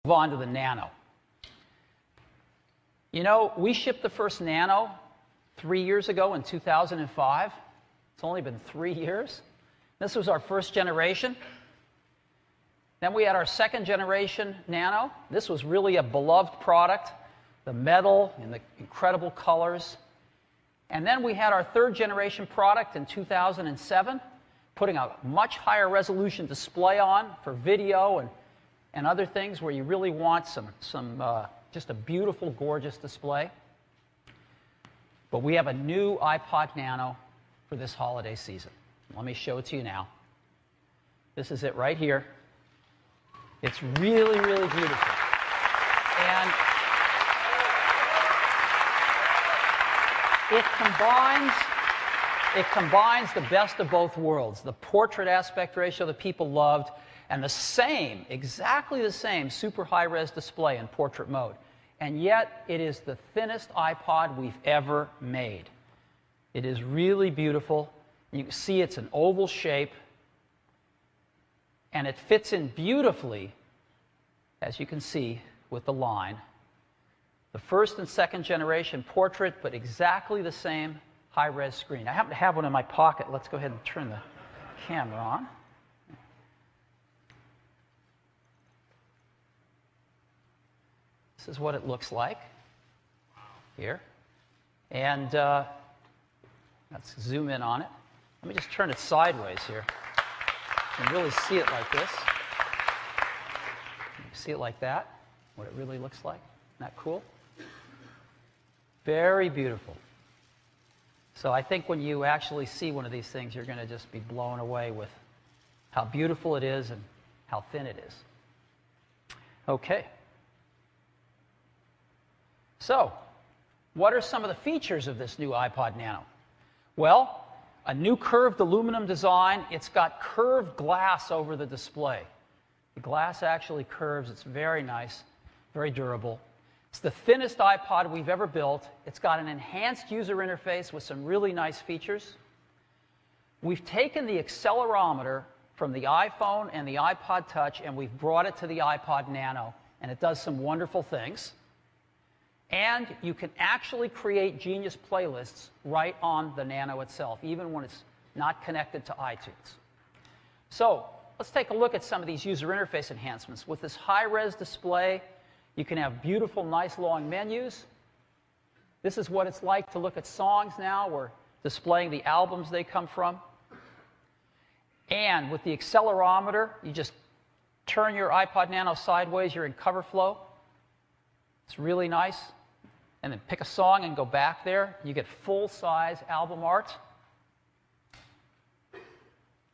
Move on to the Nano. You know, we shipped the first Nano 3 years ago in 2005. It's only been 3 years. This was our first generation. Then we had our second generation Nano. This was really a beloved product, the metal and the incredible colors. And then we had our third generation product in 2007, putting a much higher resolution display on for video and other things where you really want just a beautiful, gorgeous display. But we have a new iPod Nano for this holiday season. Let me show it to you now. This is it right here. It's really, really beautiful. And it combines the best of both worlds, the portrait aspect ratio that people loved, and the same, exactly the same, super high-res display in portrait mode. And yet, it is the thinnest iPod we've ever made. It is really beautiful. You can see it's an oval shape, and it fits in beautifully, as you can see, with the line. The first and second generation portrait, but exactly the same high-res screen. I happen to have one in my pocket. Let's go ahead and turn the camera on. This is what it looks like here. And let's zoom in on it. Let me just turn it sideways here. You can really see it like this. You can see it like that, what it really looks like. Isn't that cool? Very beautiful. So I think when you actually see one of these things, you're going to just be blown away with how beautiful it is and how thin it is. Okay. So, what are some of the features of this new iPod Nano? Well, a new curved aluminum design. It's got curved glass over the display. The glass actually curves. It's very nice, very durable. It's the thinnest iPod we've ever built. It's got an enhanced user interface with some really nice features. We've taken the accelerometer from the iPhone and the iPod Touch, and we've brought it to the iPod Nano, and it does some wonderful things. And you can actually create Genius playlists right on the Nano itself, even when it's not connected to iTunes. So let's take a look at some of these user interface enhancements. With this high-res display, you can have beautiful, nice, long menus. This is what it's like to look at songs now. We're displaying the albums they come from. And with the accelerometer, you just turn your iPod Nano sideways. You're in cover flow. It's really nice. And then pick a song and go back there. You get full-size album art.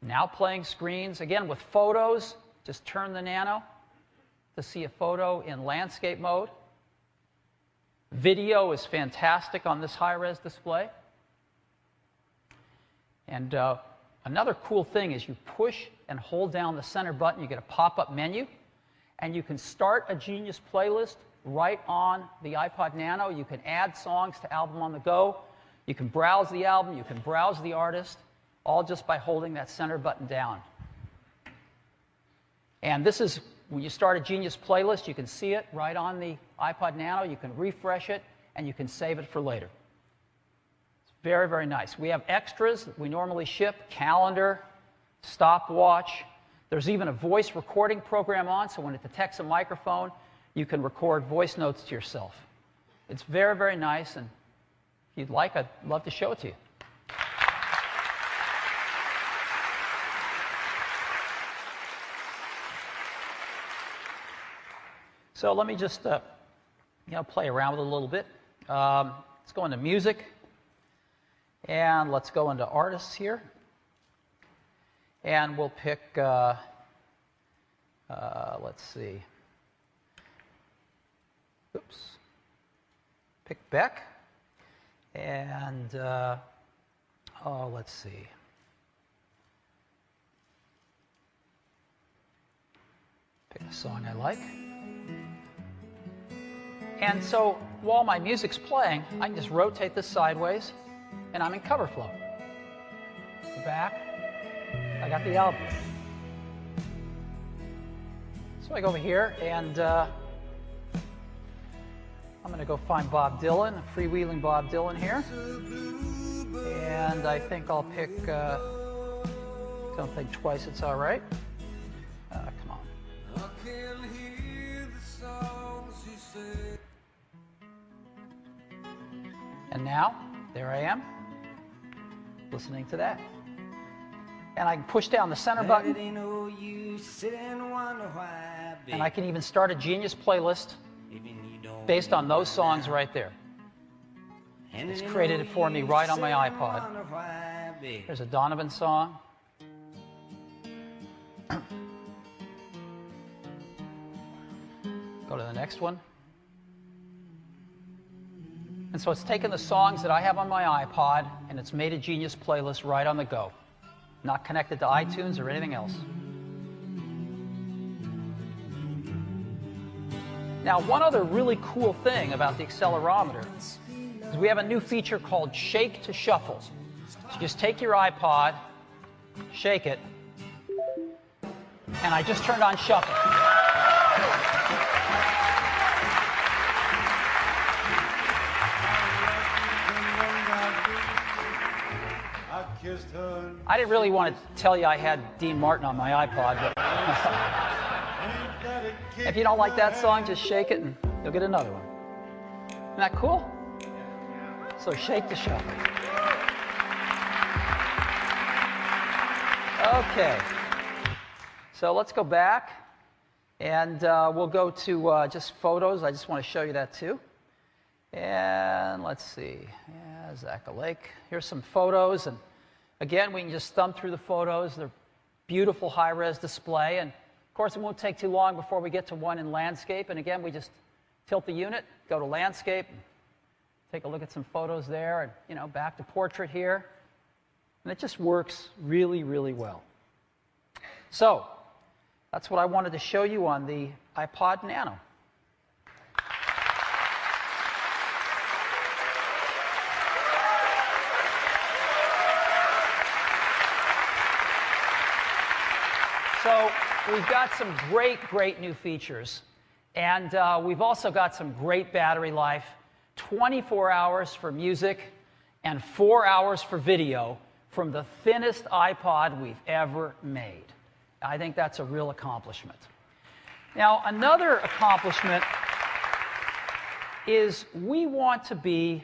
Now playing screens. Again, with photos, just turn the Nano to see a photo in landscape mode. Video is fantastic on this high-res display. And another cool thing is you push and hold down the center button. You get a pop-up menu. And you can start a Genius playlist right on the iPod Nano. You can add songs to Album on the Go. You can browse the album. You can browse the artist, all just by holding that center button down. And this is, when you start a Genius playlist, you can see it right on the iPod Nano. You can refresh it, and you can save it for later. It's very, very nice. We have extras that we normally ship: calendar, stopwatch. There's even a voice recording program on, so when it detects a microphone, you can record voice notes to yourself. It's very, very nice, and if you'd like, I'd love to show it to you. So let me just play around with it a little bit. Let's go into music, and let's go into artists here. And we'll pick, let's see. Oops. Pick Beck. And, let's see. Pick a song I like. And so while my music's playing, I can just rotate this sideways, and I'm in cover flow. Back. I got the album. So I go over here, and I'm going to go find Bob Dylan, freewheeling Bob Dylan here. And I think I'll pick, don't think twice, it's all right. Come on. And now, there I am, listening to that. And I can push down the center button, and I can even start a Genius playlist based on those songs right there. It's created it for me right on my iPod. There's a Donovan song. Go to the next one. And so it's taken the songs that I have on my iPod, and it's made a Genius playlist right on the go. Not connected to iTunes or anything else. Now, one other really cool thing about the accelerometer is we have a new feature called Shake to Shuffle. So you just take your iPod, shake it, and I just turned on Shuffle. I didn't really want to tell you I had Dean Martin on my iPod, but if you don't like that song, just shake it and you'll get another one. Isn't that cool? So shake the shuffle. Okay. So let's go back, and we'll go to just photos. I just want to show you that too. And let's see. Yeah, Zaka Lake. Here's some photos, and again, we can just thumb through the photos. They're beautiful high-res display, and of course, it won't take too long before we get to one in landscape. And again, we just tilt the unit, go to landscape, take a look at some photos there, and back to portrait here, and it just works really, really well. So that's what I wanted to show you on the iPod Nano. So we've got some great new features, and we've also got some great battery life, 24 hours for music and 4 hours for video from the thinnest iPod we've ever made. I think that's a real accomplishment. Now, another accomplishment is we want to be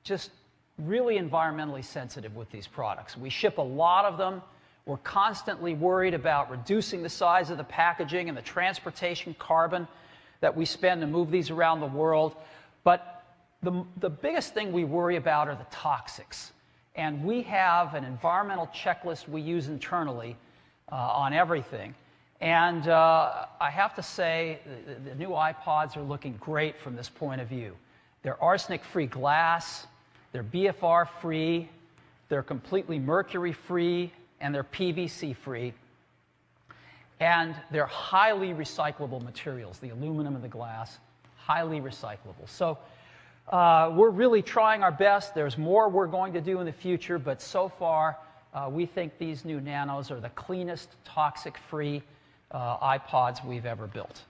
just really environmentally sensitive with these products. We ship a lot of them. We're constantly worried about reducing the size of the packaging and the transportation carbon that we spend to move these around the world. But the biggest thing we worry about are the toxics. And we have an environmental checklist we use internally on everything. And I have to say, the new iPods are looking great from this point of view. They're arsenic-free glass, they're BFR-free, they're completely mercury-free, and they're PVC-free, and they're highly recyclable materials. The aluminum and the glass, highly recyclable. So we're really trying our best. There's more we're going to do in the future, but so far we think these new Nanos are the cleanest, toxic-free iPods we've ever built.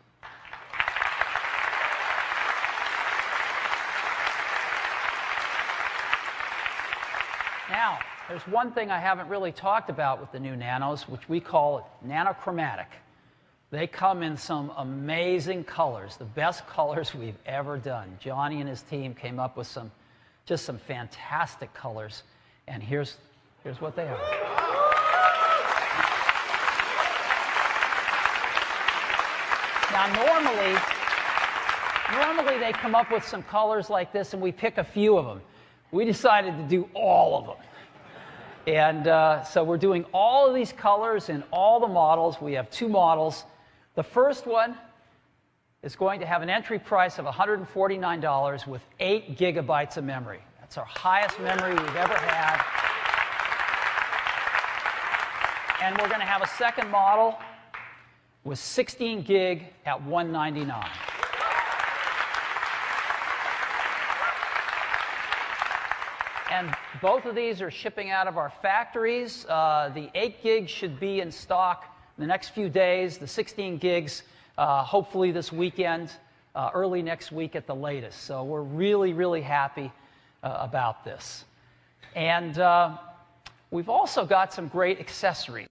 Now, there's one thing I haven't really talked about with the new Nanos, which we call nanochromatic. They come in some amazing colors, the best colors we've ever done. Johnny and his team came up with just some fantastic colors, and here's what they are. Now, normally they come up with some colors like this, and we pick a few of them. We decided to do all of them. And so we're doing all of these colors in all the models. We have 2 models. The first one is going to have an entry price of $149 with 8 gigabytes of memory. That's our highest memory we've ever had. And we're going to have a second model with 16 gig at $199. And both of these are shipping out of our factories. The 8 gig should be in stock in the next few days, the 16 gigs, hopefully this weekend, early next week at the latest. So we're really, really happy about this. And we've also got some great accessories.